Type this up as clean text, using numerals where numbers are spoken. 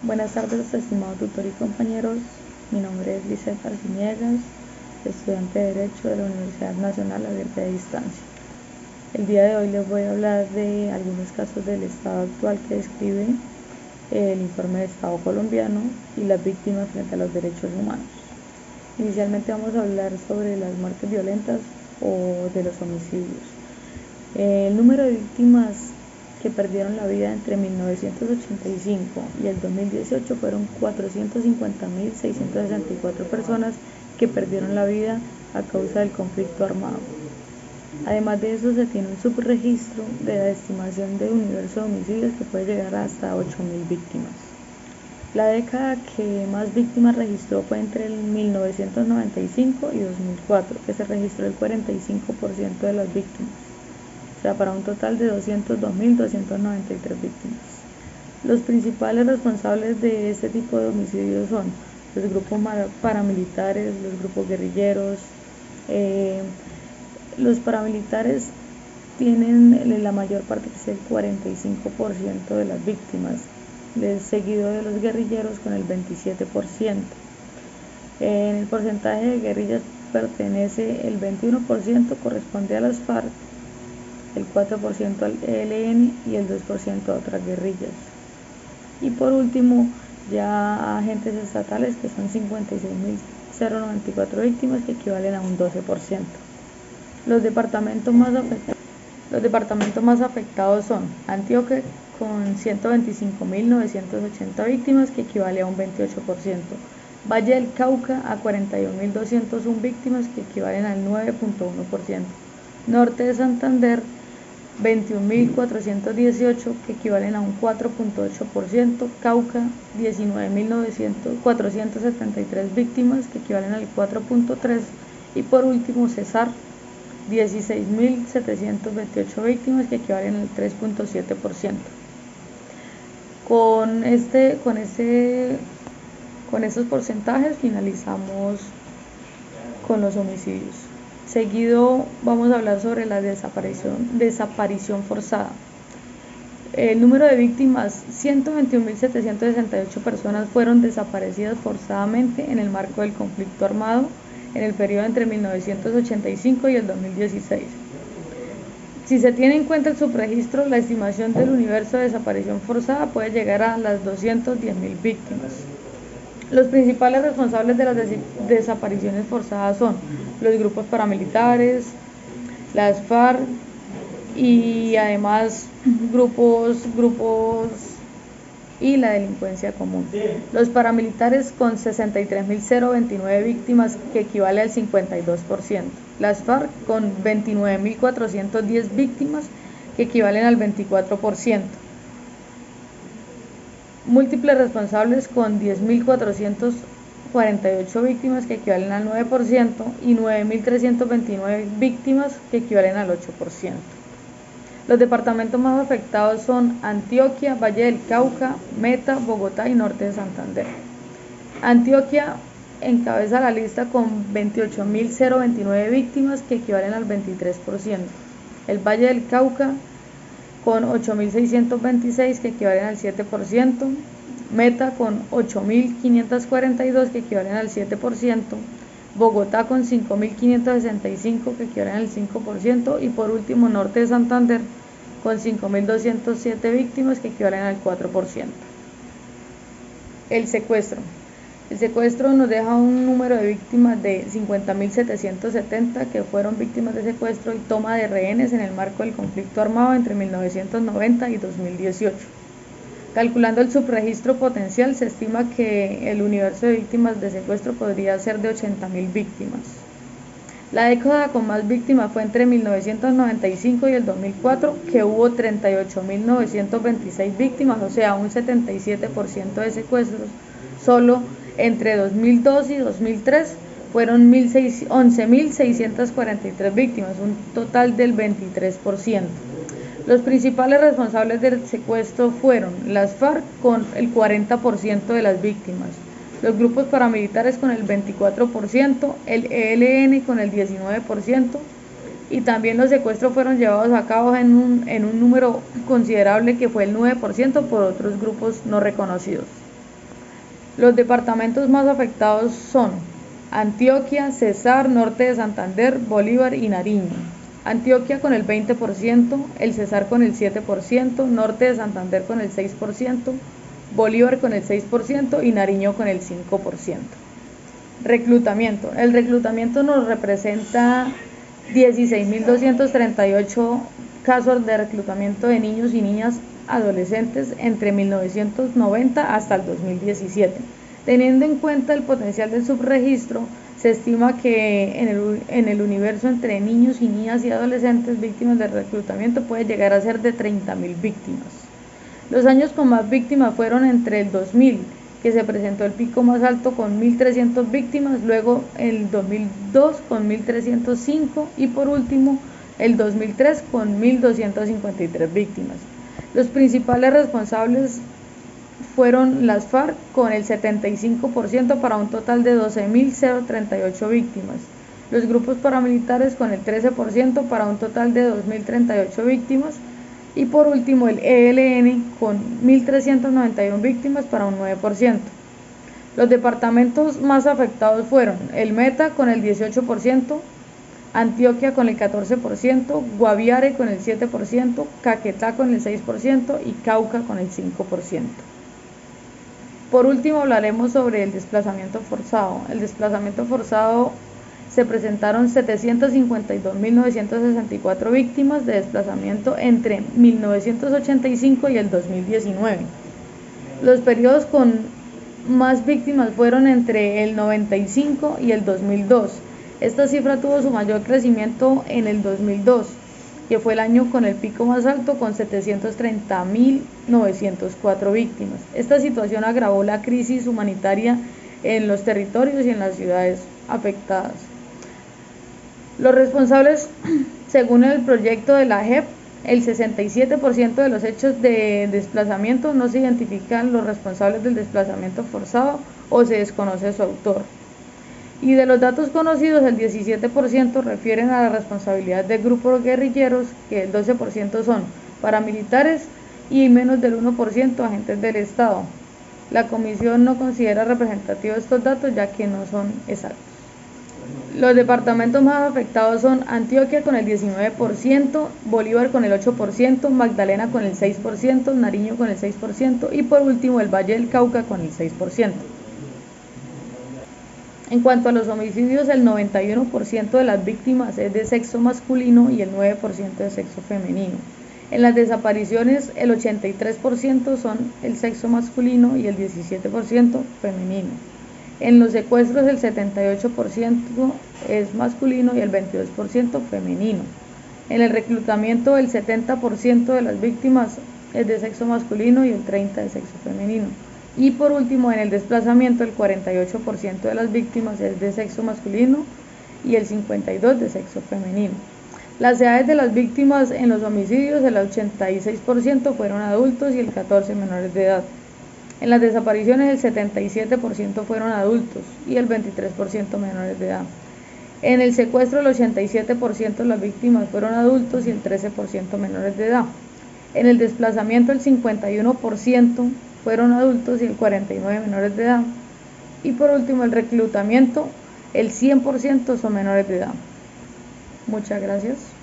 Buenas tardes, estimados tutores y compañeros. Mi nombre es Lizeth Arciniegas, estudiante de Derecho de la Universidad Nacional Abierta de Distancia. El día de hoy les voy a hablar de algunos casos del estado actual que describe el informe de Estado colombiano y las víctimas frente a los derechos humanos. Inicialmente vamos a hablar sobre las muertes violentas o de los homicidios. El número de víctimas que perdieron la vida entre 1985 y el 2018 fueron 450.664 personas que perdieron la vida a causa del conflicto armado. Además de eso, se tiene un subregistro de la estimación de universo de homicidios que puede llegar hasta 8.000 víctimas. La década que más víctimas registró fue entre el 1995 y 2004, que se registró el 45% de las víctimas, o sea, para un total de 202.293 víctimas. Los principales responsables de este tipo de homicidios son los grupos paramilitares, los grupos guerrilleros. Los paramilitares tienen la mayor parte, que es el 45% de las víctimas, seguido de los guerrilleros con el 27%. En el porcentaje de guerrillas pertenece el 21%, corresponde a las FARC, el 4% al ELN y el 2% a otras guerrillas. Y por último, ya agentes estatales, que son 56.094 víctimas, que equivalen a un 12%. Los departamentos más afectados son Antioquia, con 125.980 víctimas, que equivale a un 28%. Valle del Cauca, a 41.201 víctimas, que equivalen al 9.1%. Norte de Santander, 21.418, que equivalen a un 4.8%. Cauca, 19.473 víctimas, que equivalen al 4.3%. Y por último, Cesar, 16.728 víctimas, que equivalen al 3.7%. Con estos porcentajes finalizamos con los homicidios. Seguido vamos a hablar sobre la desaparición forzada. El número de víctimas: 121.768 personas fueron desaparecidas forzadamente en el marco del conflicto armado en el periodo entre 1985 y el 2016. Si se tiene en cuenta el subregistro, la estimación del universo de desaparición forzada puede llegar a las 210.000 víctimas. Los principales responsables de las desapariciones forzadas son los grupos paramilitares, las FARC y además grupos y la delincuencia común. Los paramilitares, con 63.029 víctimas, que equivale al 52%. Las FARC, con 29.410 víctimas, que equivalen al 24%. Múltiples responsables, con 10.448 víctimas, que equivalen al 9%, y 9.329 víctimas, que equivalen al 8%. Los departamentos más afectados son Antioquia, Valle del Cauca, Meta, Bogotá y Norte de Santander. Antioquia encabeza la lista con 28.029 víctimas, que equivalen al 23%. El Valle del Cauca con 8.626, que equivalen al 7%. Meta con 8.542, que equivalen al 7%. Bogotá con 5.565, que equivalen al 5%, y por último Norte de Santander con 5.207 víctimas, que equivalen al 4%. El secuestro nos deja un número de víctimas de 50.770 que fueron víctimas de secuestro y toma de rehenes en el marco del conflicto armado entre 1990 y 2018. Calculando el subregistro potencial, se estima que el universo de víctimas de secuestro podría ser de 80.000 víctimas. La década con más víctimas fue entre 1995 y el 2004, que hubo 38.926 víctimas, o sea, un 77% de secuestros. Solo entre 2002 y 2003 fueron 11.643 víctimas, un total del 23%. Los principales responsables del secuestro fueron las FARC, con el 40% de las víctimas, los grupos paramilitares con el 24%, el ELN con el 19%, y también los secuestros fueron llevados a cabo en un número considerable, que fue el 9%, por otros grupos no reconocidos. Los departamentos más afectados son Antioquia, Cesar, Norte de Santander, Bolívar y Nariño. Antioquia con el 20%, el Cesar con el 7%, Norte de Santander con el 6%, Bolívar con el 6% y Nariño con el 5%. Reclutamiento. El reclutamiento nos representa 16.238 casos de reclutamiento de niños y niñas adolescentes entre 1990 hasta el 2017. Teniendo en cuenta el potencial del subregistro, se estima que en el universo entre niños y niñas y adolescentes víctimas de reclutamiento puede llegar a ser de 30.000 víctimas. Los años con más víctimas fueron entre el 2000, que se presentó el pico más alto con 1.300 víctimas, luego el 2002 con 1.305 y por último el 2003 con 1.253 víctimas. Los principales responsables fueron las FARC con el 75% para un total de 12.038 víctimas, los grupos paramilitares con el 13% para un total de 2.038 víctimas y por último el ELN con 1.391 víctimas para un 9%. Los departamentos más afectados fueron el Meta con el 18%, Antioquia con el 14%, Guaviare con el 7%, Caquetá con el 6% y Cauca con el 5%. Por último hablaremos sobre el desplazamiento forzado. El desplazamiento forzado se presentaron 752.964 víctimas de desplazamiento entre 1985 y el 2019. Los periodos con más víctimas fueron entre el 95 y el 2002. Esta cifra tuvo su mayor crecimiento en el 2002, que fue el año con el pico más alto con 730.904 víctimas. Esta situación agravó la crisis humanitaria en los territorios y en las ciudades afectadas. Los responsables, según el proyecto de la JEP, el 67% de los hechos de desplazamiento no se identifican los responsables del desplazamiento forzado o se desconoce su autor. Y de los datos conocidos, el 17% refieren a la responsabilidad de grupos guerrilleros, que el 12% son paramilitares y menos del 1% agentes del Estado. La comisión no considera representativos estos datos ya que no son exactos. Los departamentos más afectados son Antioquia con el 19%, Bolívar con el 8%, Magdalena con el 6%, Nariño con el 6% y por último el Valle del Cauca con el 6%. En cuanto a los homicidios, el 91% de las víctimas es de sexo masculino y el 9% de sexo femenino. En las desapariciones, el 83% son el sexo masculino y el 17% femenino. En los secuestros, el 78% es masculino y el 22% femenino. En el reclutamiento, el 70% de las víctimas es de sexo masculino y el 30% de sexo femenino. Y por último, en el desplazamiento, el 48% de las víctimas es de sexo masculino y el 52% de sexo femenino. Las edades de las víctimas en los homicidios, el 86% fueron adultos y el 14% menores de edad. En las desapariciones, el 77% fueron adultos y el 23% menores de edad. En el secuestro, el 87% de las víctimas fueron adultos y el 13% menores de edad. En el desplazamiento, el 51% fueron adultos y el 49% menores de edad. Y por último, el reclutamiento, el 100% son menores de edad. Muchas gracias.